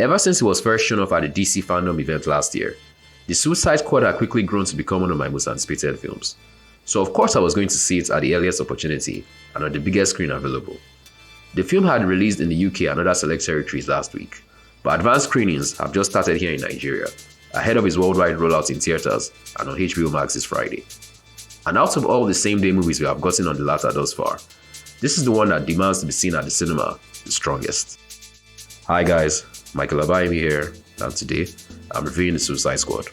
Ever since it was first shown off at the DC Fandom event last year, The Suicide Squad had quickly grown to become one of my most anticipated films. So of course I was going to see it at the earliest opportunity and on the biggest screen available. The film had released in the UK and other select territories last week, but advanced screenings have just started here in Nigeria, ahead of its worldwide rollout in theaters and on HBO Max this Friday. And out of all the same-day movies we have gotten on the latter thus far, this is the one that demands to be seen at the cinema the strongest. Hi guys, Michael Abayemi here, and today I'm reviewing The Suicide Squad.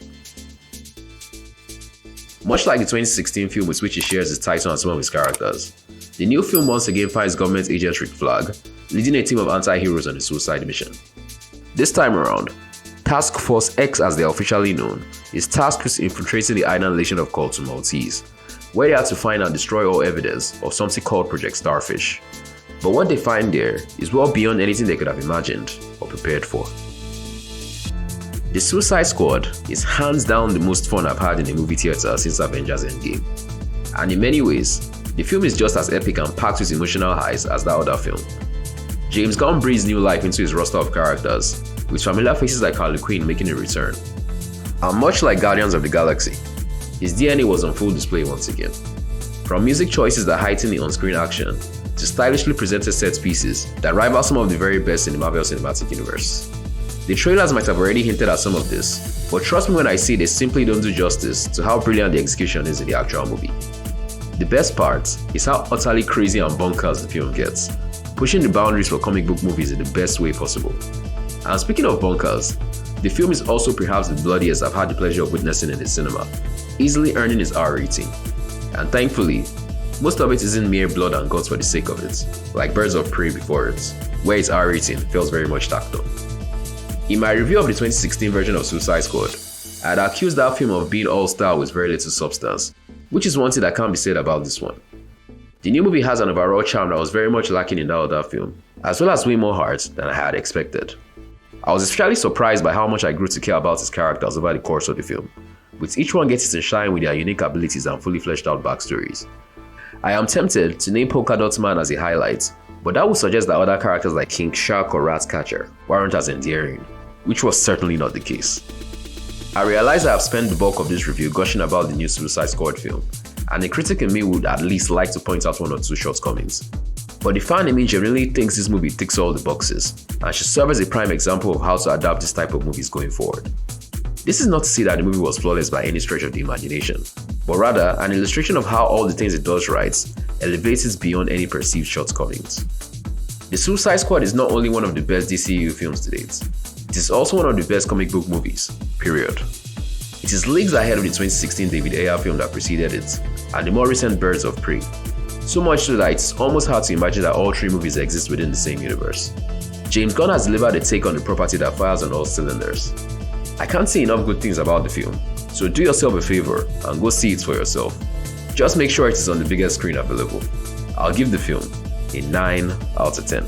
Much like the 2016 film with which he shares his title and some of his characters, the new film once again finds government agent Rick Flag leading a team of anti-heroes on a suicide mission. This time around, Task Force X, as they are officially known, is tasked with infiltrating the island nation of Colton Maltese, where they have to find and destroy all evidence of something called Project Starfish. But what they find there is well beyond anything they could have imagined or prepared for. The Suicide Squad is hands down the most fun I've had in a movie theater since Avengers Endgame. And in many ways, the film is just as epic and packed with emotional highs as that other film. James Gunn breathes new life into his roster of characters, with familiar faces like Harley Quinn making a return. And much like Guardians of the Galaxy, his DNA was on full display once again. From music choices that heighten the on-screen action, to stylishly presented set pieces that rival some of the very best in the Marvel Cinematic Universe. The trailers might have already hinted at some of this, but trust me when I say they simply don't do justice to how brilliant the execution is in the actual movie. The best part is how utterly crazy and bonkers the film gets, pushing the boundaries for comic book movies in the best way possible. And speaking of bonkers, the film is also perhaps the bloodiest I've had the pleasure of witnessing in the cinema, easily earning its R rating. And thankfully, most of it isn't mere blood and guts for the sake of it, like Birds of Prey before it, where its R rating feels very much tacked on. In my review of the 2016 version of Suicide Squad, I had accused that film of being all-style with very little substance, which is one thing that can't be said about this one. The new movie has an overall charm that was very much lacking in that other film, as well as way more heart than I had expected. I was especially surprised by how much I grew to care about his characters over the course of the film, with each one getting to shine with their unique abilities and fully fleshed out backstories. I am tempted to name Polka Dot Man as a highlight, but that would suggest that other characters like King Shark or Ratcatcher weren't as endearing, which was certainly not the case. I realize I have spent the bulk of this review gushing about the new Suicide Squad film, and a critic in me would at least like to point out one or two shortcomings. But the fan in me genuinely thinks this movie ticks all the boxes, and should serve as a prime example of how to adapt this type of movies going forward. This is not to say that the movie was flawless by any stretch of the imagination, but rather an illustration of how all the things it does right elevates it beyond any perceived shortcomings. The Suicide Squad is not only one of the best DCEU films to date, it is also one of the best comic book movies, period. It is leagues ahead of the 2016 David Ayer film that preceded it, and the more recent Birds of Prey, so much so that it's almost hard to imagine that all three movies exist within the same universe. James Gunn has delivered a take on the property that fires on all cylinders. I can't say enough good things about the film, so do yourself a favor and go see it for yourself. Just make sure it is on the biggest screen available. I'll give the film a 9 out of 10.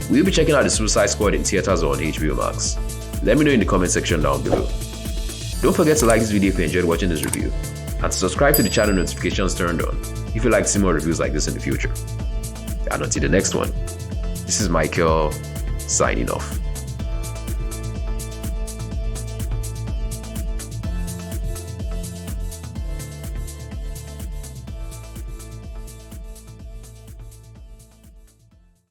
We'll be checking out The Suicide Squad in theaters or on HBO Max. Let me know in the comment section down below. Don't forget to like this video if you enjoyed watching this review, and to subscribe to the channel notifications turned on if you'd like to see more reviews like this in the future. And until the next one, this is Michael signing off.